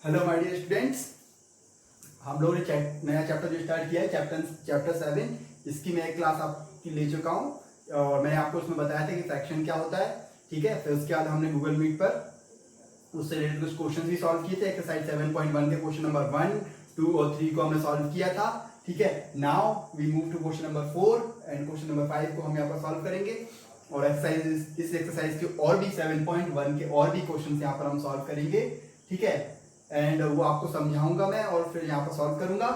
Hello my dear students, हम लोगों ने नया चैप्टर जो स्टार्ट किया है चैप्टर 7। इसकी मैं एक क्लास आपकी ले चुका हूँ और मैंने आपको उसमें बताया था कि फ्रैक्शन क्या होता है। ठीक है, फिर उसके बाद हमने गूगल मीट पर उससे रिलेटेड कुछ क्वेश्चन भी सॉल्व किए थे। एक्सरसाइज 7.1 के क्वेश्चन नंबर 1, 2 और 3 को हमने सॉल्व किया था। ठीक है, now we move to question number 4 and question number 5 को हम यहाँ पर सॉल्व करेंगे। और इस एक्सरसाइज के और भी 7.1 के और भी क्वेश्चन यहाँ पर हम सॉल्व करेंगे। ठीक है, एंड वो आपको समझाऊंगा मैं और फिर यहाँ पर सॉल्व करूंगा।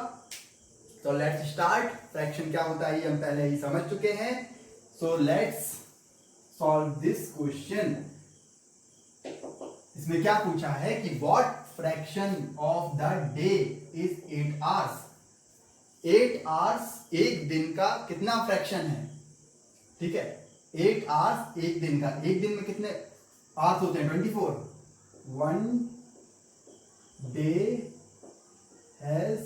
तो लेट्स स्टार्ट। फ्रैक्शन क्या होता है ये हम पहले ही समझ चुके हैं। सो लेट्स सॉल्व दिस क्वेश्चन। इसमें क्या पूछा है कि what fraction of the day is 8 hours. 8 hours एक दिन का कितना फ्रैक्शन है। ठीक है, 8 आवर्स एक दिन का। एक दिन में कितने आवर्स होते हैं? 24। 1 day has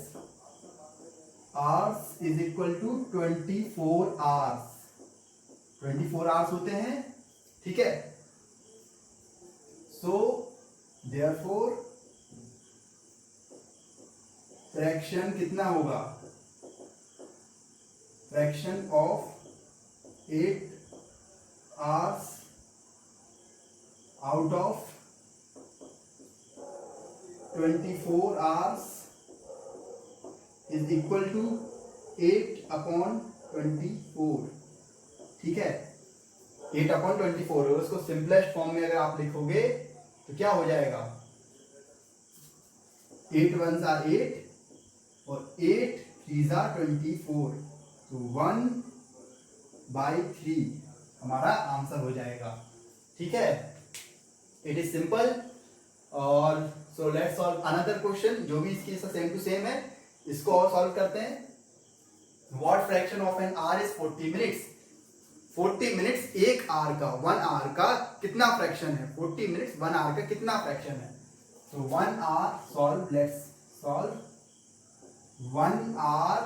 hours is equal to 24 hours। 24 hours होते हैं। ठीक है, so therefore फ्रैक्शन कितना होगा? Fraction of 8 hours out of 24 hours is equal to 8/24। ठीक है, 8/24। और उसको सिंपलेस्ट फॉर्म में अगर आप लिखोगे तो क्या हो जाएगा? 8 1s are 8 और 8 3s are 24। तो 1/3 हमारा आंसर हो जाएगा। ठीक है, इट इज सिंपल। और so let's solve another question जो भी इसकी सेम टू सेम है। इसको और सॉल्व करते हैं। What fraction of an hour is 40 minutes. 40 minutes एक आवर का, 1 आवर का कितना फ्रैक्शन है? 40 मिनट्स 1 आवर का कितना फ्रैक्शन है? तो 1 hour solve, let's solve. 1 hour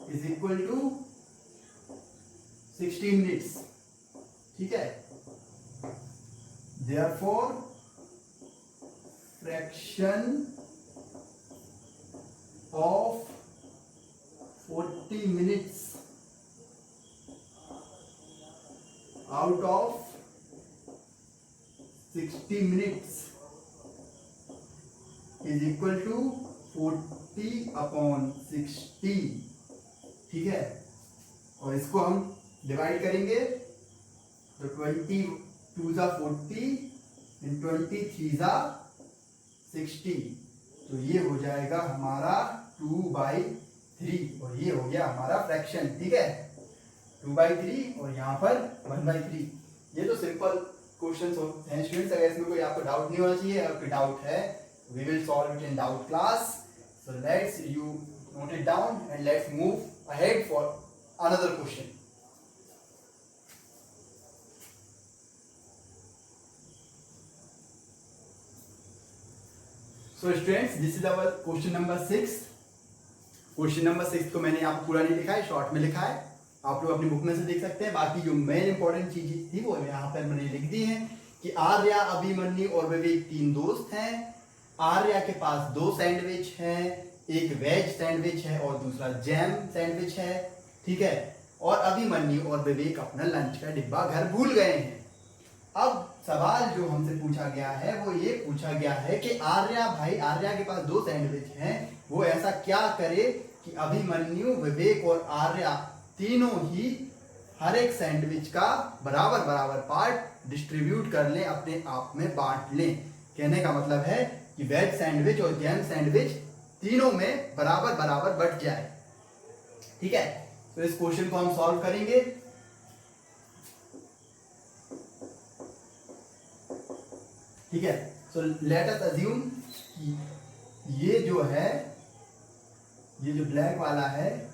is equal to 60 minutes. ठीक है, therefore fraction of 40 minutes out of 60 minutes is equal to 40/60। ठीक है, और इसको हम डिवाइड करेंगे तो 22 40 and 23 60। तो ये हो जाएगा हमारा 2/3 और ये हो गया हमारा फ्रैक्शन। ठीक है, 2/3 और यहाँ पर 1/3। ये तो सिंपल क्वेश्चन हैं स्टूडेंट्स। अगर इसमें कोई आपको डाउट नहीं होना चाहिए। अगर कोई डाउट है we will solve it in doubt class. So let's you note it down and let's move ahead for another question. So students, this is our question number 6। Question number 6 को मैंने यहाँ पूरा नहीं लिखा है, शॉर्ट में लिखा है। आप लोग अपनी बुक में से देख सकते हैं। बाकी जो मेन इंपॉर्टेंट चीज थी वो यहाँ पर मैंने लिख दी है कि आर्या, अभिमन्यु और विवेक 3 दोस्त हैं। आर्या के पास 2 सैंडविच हैं, एक वेज सैंडविच है और दूसरा जैम सैंडविच है। ठीक है, और अभिमन्यु और विवेक अपना लंच का डिब्बा घर भूल गए हैं। अब सवाल जो हमसे पूछा गया है वो ये पूछा गया है कि आर्या के पास 2 सैंडविच हैं, वो ऐसा क्या करे कि अभिमन्यु, विवेक और आर्या तीनों ही हर एक सैंडविच का बराबर बराबर पार्ट डिस्ट्रीब्यूट कर लें, अपने आप में बांट लें। कहने का मतलब है कि वेज सैंडविच और जैम सैंडविच तीनों में बराबर बराबर बट जाए। ठीक है, तो इस क्वेश्चन को हम सॉल्व करेंगे। ठीक है, सो लेट अस अज्यूम कि ये जो है, ये जो ब्लैक वाला है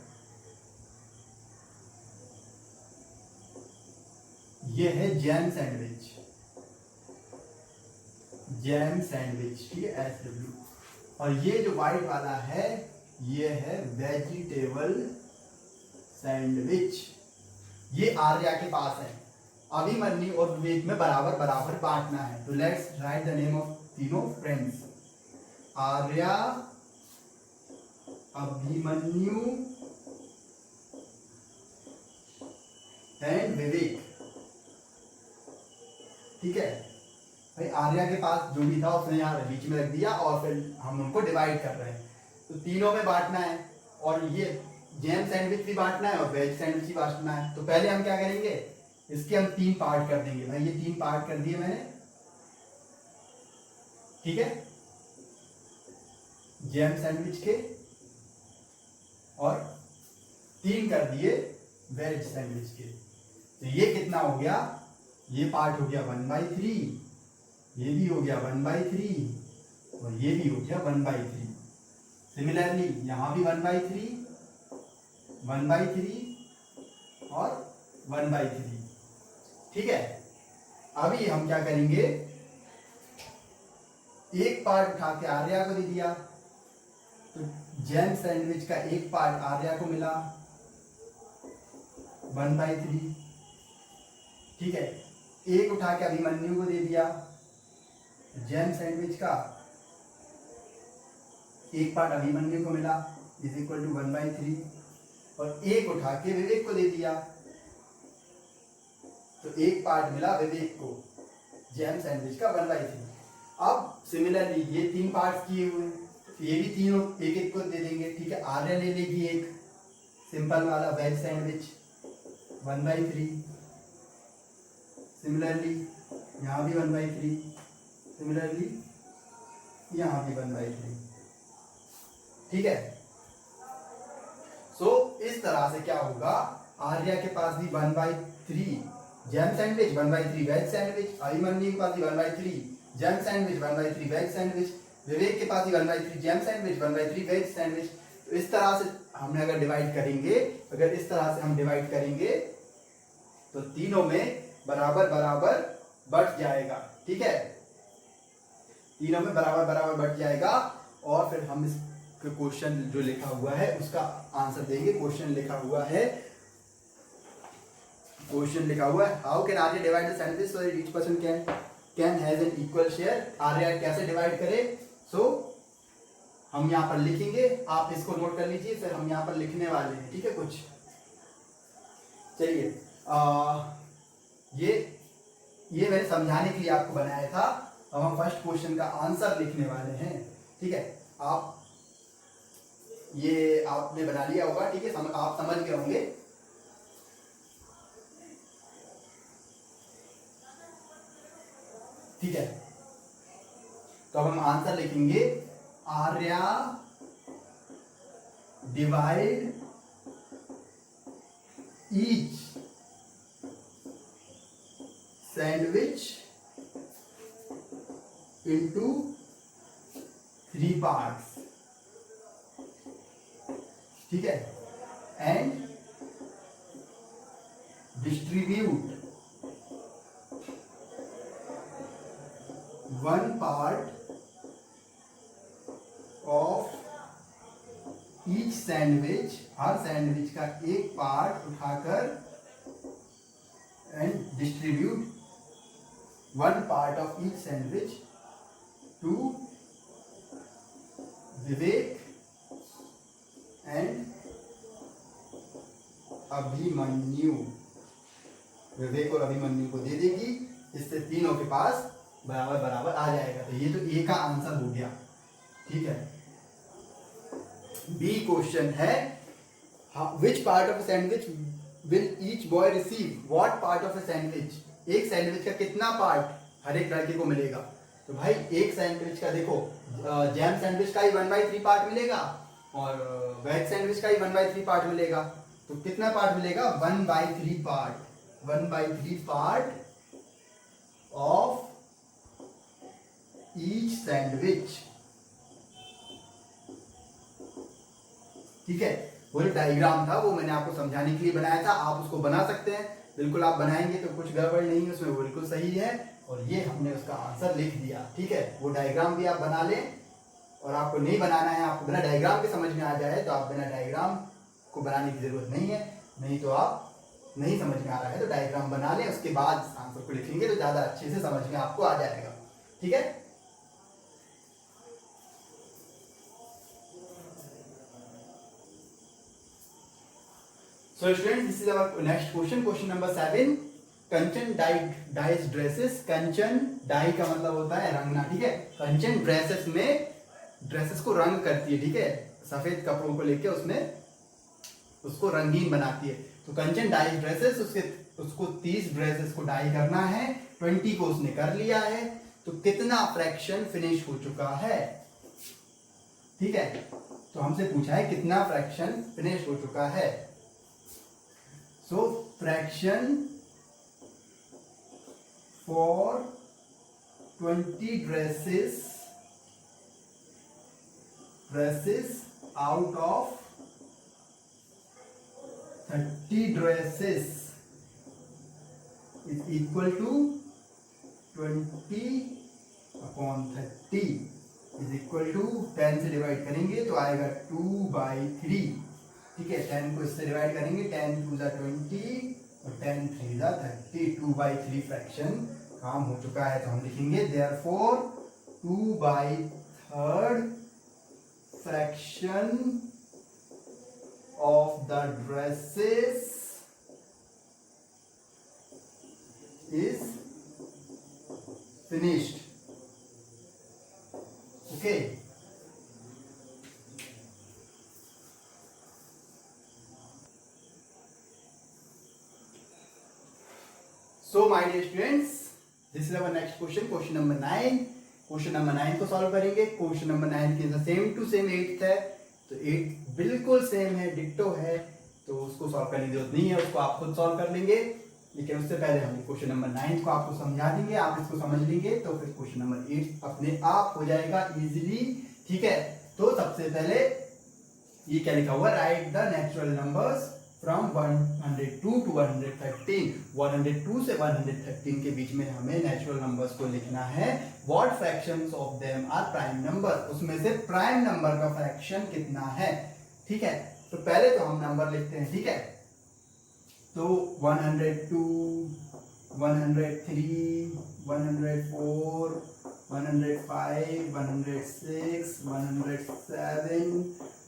ये है जैम सैंडविच। जैम सैंडविच, ठीक है, SW। और ये जो व्हाइट वाला है ये है वेजिटेबल सैंडविच। ये आर्या के पास है। अभिमन्यु और विवेक में बराबर बराबर बांटना है। तो let's write the name of तीनों फ्रेंड्स। आर्या, अभिमन्यु एंड विवेक। ठीक है भाई, आर्या के पास जो भी था उसने यहाँ बीच में रख दिया और फिर हम उनको डिवाइड कर रहे हैं, तो तीनों में बांटना है और ये जैम सैंडविच भी बांटना है और वेज सैंडविच भी बांटना है। तो पहले हम क्या करेंगे, इसके हम 3 पार्ट कर देंगे। भाई ये 3 पार्ट कर दिए मैंने, ठीक है, जैम सैंडविच के, और 3 कर दिए वेज सैंडविच के। तो ये कितना हो गया, ये पार्ट हो गया 1/3, ये भी हो गया 1/3 और ये भी हो गया 1/3। सिमिलरली यहां भी 1/3, 1/3 और 1/3। ठीक है, अभी हम क्या करेंगे, एक पार्ट उठा के आर्या को दे दिया, तो जैम सैंडविच का एक पार्ट आर्या को मिला 1/3। ठीक है, एक उठा के अभिमन्यु को दे दिया, जैम सैंडविच का एक पार्ट अभिमन्यु को मिला इज इक्वल टू 1/3, और एक उठा के विवेक को दे दिया, तो एक पार्ट मिला विवेक को जैम सैंडविच का 1/3। अब सिमिलरली ये 3 पार्ट्स किए हुए, तो ये भी तीनों एक एक को दे देंगे। ठीक है, आर्या ले लेगी एक सिंपल वाला वेज सैंडविच 1/3, सिमिलरली यहाँ भी 1/3, सिमिलरली यहाँ भी 1/3। ठीक है, सो इस तरह से क्या होगा, आर्या के पास भी 1/3 jam sandwich, 1/3 veg sandwich, Abhimanyu के पास भी 1/3 jam sandwich, 1/3 veg sandwich, Vivek के पास भी 1/3 जैम सैंडविच, 1/3 वेज सैंडविच। तो इस तरह से हमने अगर डिवाइड करेंगे, अगर इस तरह से हम डिवाइड करेंगे तो तीनों में बराबर बराबर बढ़ जाएगा। ठीक है, तीनों में बराबर बराबर बढ़ जाएगा और फिर हम इस क्वेश्चन जो लिखा हुआ है उसका आंसर देंगे। क्वेश्चन लिखा हुआ है, how can Arya divide the sandwich so that each person can has an equal share. Arya कैसे डिवाइड करे, सो हम यहाँ पर लिखेंगे, आप इसको नोट कर लीजिए, फिर हम यहाँ पर लिखने वाले हैं। ठीक है, कुछ चलिए, ये मैंने समझाने के लिए आपको बनाया था। अब हम फर्स्ट क्वेश्चन का आंसर लिखने वाले हैं। ठीक है, आप ये आपने बना लिया होगा। ठीक है, आप समझ गए होंगे। ठीक है, तो अब हम आंसर लिखेंगे, Arya divide each sandwich into 3 parts। ठीक है, and distribute 1 part of each sandwich, हर सैंडविच का एक पार्ट उठाकर, and distribute 1 part of each sandwich to Vivek and Abhimanyu. Vivek और अभिमन्यु को दे देगी, इससे तीनों के पास बराबर बराबर आ जाएगा। तो ये तो ए का आंसर हो गया। ठीक है, बी क्वेश्चन है, which part of sandwich will each boy receive. What part of a sandwich, एक सैंडविच का कितना पार्ट हर एक लड़के को मिलेगा। तो भाई एक सैंडविच का देखो, जैम सैंडविच का ही 1/3 पार्ट मिलेगा और वेज सैंडविच का ही 1/3 पार्ट मिलेगा। तो कितना पार्ट मिलेगा, 1/3 part, 1/3 part of each sandwich. ठीक है, वो जो डायग्राम था वो मैंने आपको समझाने के लिए बनाया था, आप उसको बना सकते हैं। बिल्कुल आप बनाएंगे तो कुछ गड़बड़ नहीं है उसमें, वो बिल्कुल सही है। और ये हमने उसका आंसर लिख दिया। ठीक है, वो डायग्राम भी आप बना लें, और आपको नहीं बनाना है, आपको बिना डायग्राम के समझ में आ जाए तो आप बिना डायग्राम को बनाने की जरूरत नहीं है। नहीं तो आप नहीं समझ में आ रहा है तो डायग्राम बना लें, उसके बाद आंसर को लिखेंगे तो ज्यादा अच्छे से समझ में आपको आ जाएगा। ठीक है, So students, this is our next question. Question number 7. Kanchan dies dresses. Kanchan die का मतलब होता है रंगना, ठीक है. कंचन ड्रेसेस में ड्रेसेस को रंग करती है, ठीक है. सफेद कपड़ों को लेके उसमें उसको रंगीन बनाती है. तो कंचन डाइज ड्रेसेस, उसको 30 ड्रेसेस को डाई करना है. 20 को उसने कर लिया है. तो कितना फ्रैक्शन फिनिश हो चुका है, ठीक है. तो हमसे पूछा है कितना फ्रैक्शन फिनिश हो चुका है. So fraction for 20 dresses out of 30 dresses is equal to 20/30 is equal to 10 से डिवाइड करेंगे तो आएगा 2/3, ठीक है. 10 को इससे डिवाइड करेंगे, 10 2 = 20 और 10 3 = 30. 2/3 फ्रैक्शन काम हो चुका है. तो हम लिखेंगे therefore 2/3 fraction of the dresses is finished. Okay. So my dear students, this is our next question. Question number 9. Question number 9 को सॉल्व करेंगे. क्वेश्चन नंबर 9 के सेम टू सेम 8 है. तो 8 बिल्कुल सेम है, डिक्टो है. तो उसको सॉल्व करने की जरूरत नहीं है, उसको आप खुद सॉल्व कर लेंगे. लेकिन उससे पहले हम क्वेश्चन नंबर 9 को आपको समझा देंगे. आप इसको समझ लेंगे तो फिर क्वेश्चन नंबर 8 अपने आप हो जाएगा इजीली, ठीक है. तो सबसे पहले ये क्या लिखा हुआ, right the natural numbers from 102 to 113. 102 से 113 के बीच में हमें नेचुरल नंबर्स को लिखना है. What fractions of them are prime number. उसमें से प्राइम नंबर का फ्रैक्शन कितना है, ठीक है. तो पहले तो हम नंबर लिखते हैं, ठीक है. तो 102, 103, 104, 105, 106, 107,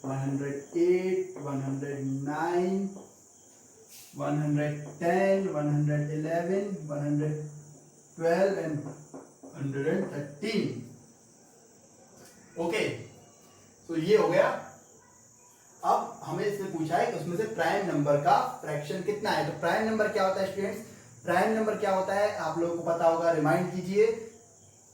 108, 109, 110, 111, 112 and 113. ओके, तो ये हो गया. अब हमें इसमें पूछा है कि उसमें से प्राइम नंबर का फ्रैक्शन कितना है. तो प्राइम नंबर क्या होता है स्टूडेंट्स, प्राइम नंबर क्या होता है आप लोगों को पता होगा, रिमाइंड कीजिए.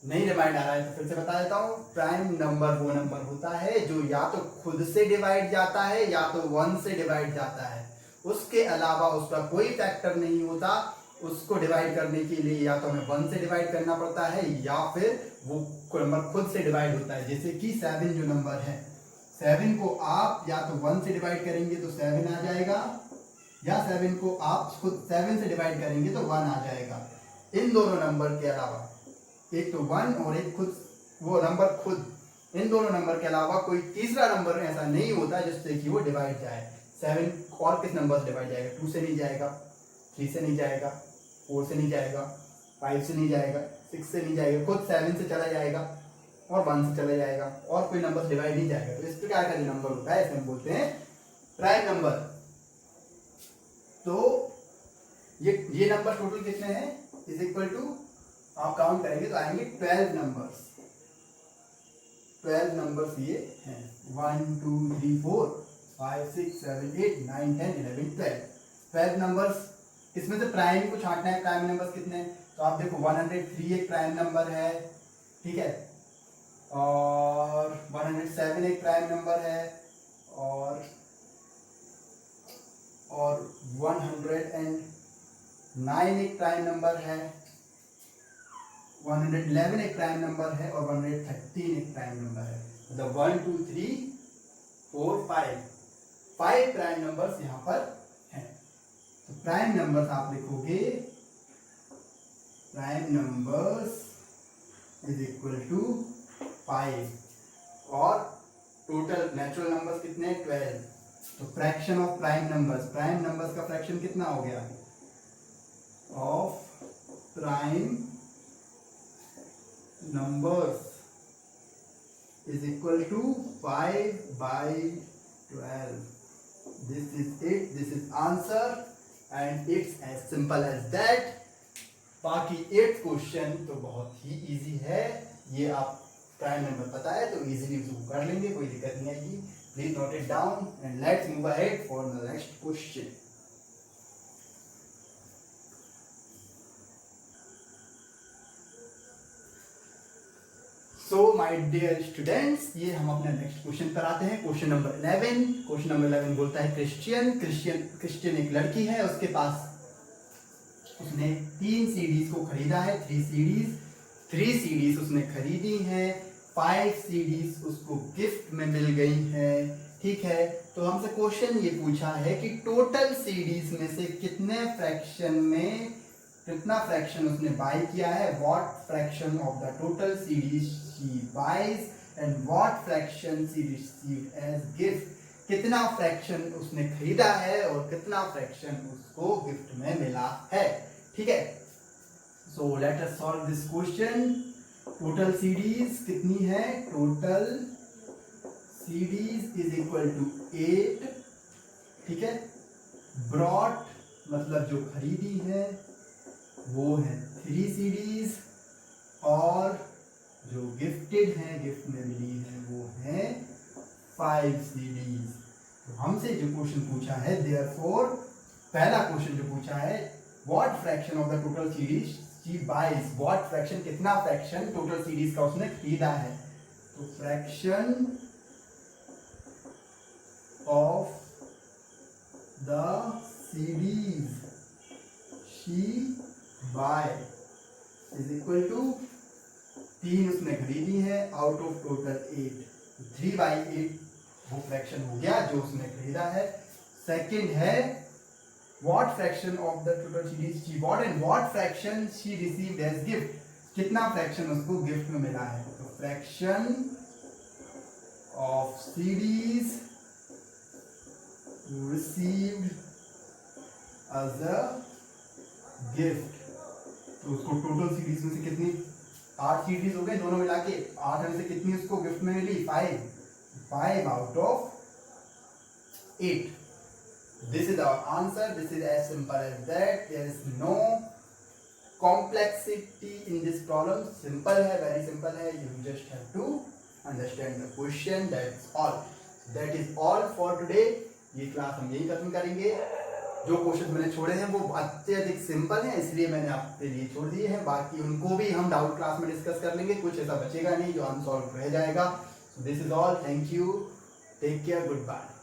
नहीं रिमाइंड आ रहा है तो फिर से बता देता हूं. प्राइम नंबर वो नंबर होता है जो या तो खुद से डिवाइड जाता है या तो 1 से डिवाइड जाता है. उसके अलावा उसका कोई फैक्टर नहीं होता. उसको डिवाइड करने के लिए या तो हमें 1 से डिवाइड करना पड़ता है या फिर वो नंबर खुद से डिवाइड होता है. जैसे कि 7 जो नंबर है, 7 को आप या तो 1 से डिवाइड करेंगे तो 7 आ जाएगा, या 7 को आप खुद 7 से डिवाइड करेंगे तो 1 आ जाएगा. इन दोनों नंबर के अलावा, एक तो 1 और एक खुद वो नंबर खुद, इन दोनों नंबर के अलावा कोई तीसरा नंबर ऐसा नहीं होता जिससे कि वो डिवाइड जाए. 7 और किस नंबर से डिवाइड जाएगा, 2 से नहीं जाएगा, 3 से नहीं जाएगा, 4 से नहीं जाएगा, 5 से नहीं जाएगा, 6 से नहीं जाएगा, खुद 7 से चला जाएगा और 1 से चला जाएगा और कोई नंबर डिवाइड नहीं जाएगा. तो इस प्रकार का जो नंबर होता है इसे हम बोलते हैं प्राइम नंबर. तो ये नंबर टोटल कितने हैं, इज इक्वल टू, आप काउंट करेंगे तो आएंगे 12 नंबर्स. 12 नंबर्स ये हैं, 1 2 3 4 5 6 7 8 9 10 11 12. 12 नंबर्स. इसमें से प्राइम को छांटना है. प्राइम नंबर्स कितने हैं तो आप देखो 103 एक प्राइम नंबर है, ठीक है, और 107 एक प्राइम नंबर है, और 109 एक प्राइम नंबर है, 111 एक प्राइम नंबर है और 113 एक प्राइम नंबर है. मतलब 1 2 3 4 5 प्राइम नंबर्स यहाँ पर हैं. तो प्राइम नंबर्स आप लिखोगे, prime numbers is equal to 5 और टोटल नेचुरल नंबर्स कितने, 12. तो fraction of prime numbers, prime numbers का फ्रैक्शन कितना हो गया, of prime numbers is equal to 5/12. This is it, this is answer and it's as simple as that. बाकी 8th question तो बहुत ही इजी है, ये आप प्राइम नंबर पता है तो इजीली उसको कर लेंगे, कोई दिक्कत नहीं आएगी। Please note it down and let's move ahead for the next question. So my dear students, ये हम अपने नेक्स्ट क्वेश्चन पर आते हैं। Question number 11। क्वेश्चन नंबर 11 बोलता है क्रिश्चियन एक लड़की है, उसके पास उसने 3 सीडीज को खरीदा है, 3 सीडीज उसने खरीदी हैं, 5 सीडीज उसको गिफ्ट में मिल गई हैं, ठीक है। तो हमसे क्वेश्चन ये पूछा है कि टोटल सीडीज में से कितना फ्रैक्शन उसने बाय किया है, what fraction of the total CDs she buys and what fraction she received as gift. कितना फ्रैक्शन उसने खरीदा है और कितना फ्रैक्शन उसको गिफ्ट में मिला है, ठीक है। So let us solve this question. Total CDs कितनी है, total CDs is equal to 8, ठीक है। ब्रॉट मतलब जो खरीदी है वो है 3 सीडीज और जो गिफ्टेड है, गिफ्ट में मिली है, वो है 5 सीडीज। तो हमसे जो क्वेश्चन पूछा है, देयरफॉर पहला क्वेश्चन जो पूछा है what fraction of the total CDs she buys, what fraction कितना फ्रैक्शन टोटल सीडीज का उसने खरीदा है। तो fraction of the CDs she buy is equal to 3 उसने खरीदी है आउट ऑफ टोटल 8, 3/8 वो फ्रैक्शन हो गया जो उसने खरीदा है। सेकंड है what fraction of the total CDs she bought and what fraction she received as gift, कितना फ्रैक्शन उसको गिफ्ट में मिला है। तो fraction of CDs received as a gift, तो उसको टोटल सीडीज में से कितनी, 8 सीडीज हो गए दोनों मिला के, 8 में से कितनी उसको गिफ्ट में मिली, 5 out of 8। This is our answer. This is as simple as that. There is no complexity in this problem. Simple है, very simple है. You just have to understand the question. That's all. That is all for today. ये class हम यही खत्म करेंगे। जो question मैंने छोड़े हैं वो अत्यधिक सिंपल हैं, इसलिए मैंने आपके लिए छोड़ दिए हैं। बाकी उनको भी हम डाउट क्लास में डिस्कस कर लेंगे, कुछ ऐसा बचेगा नहीं जो अनसॉल्व रह जाएगा। This is all, thank you, take care, good bye.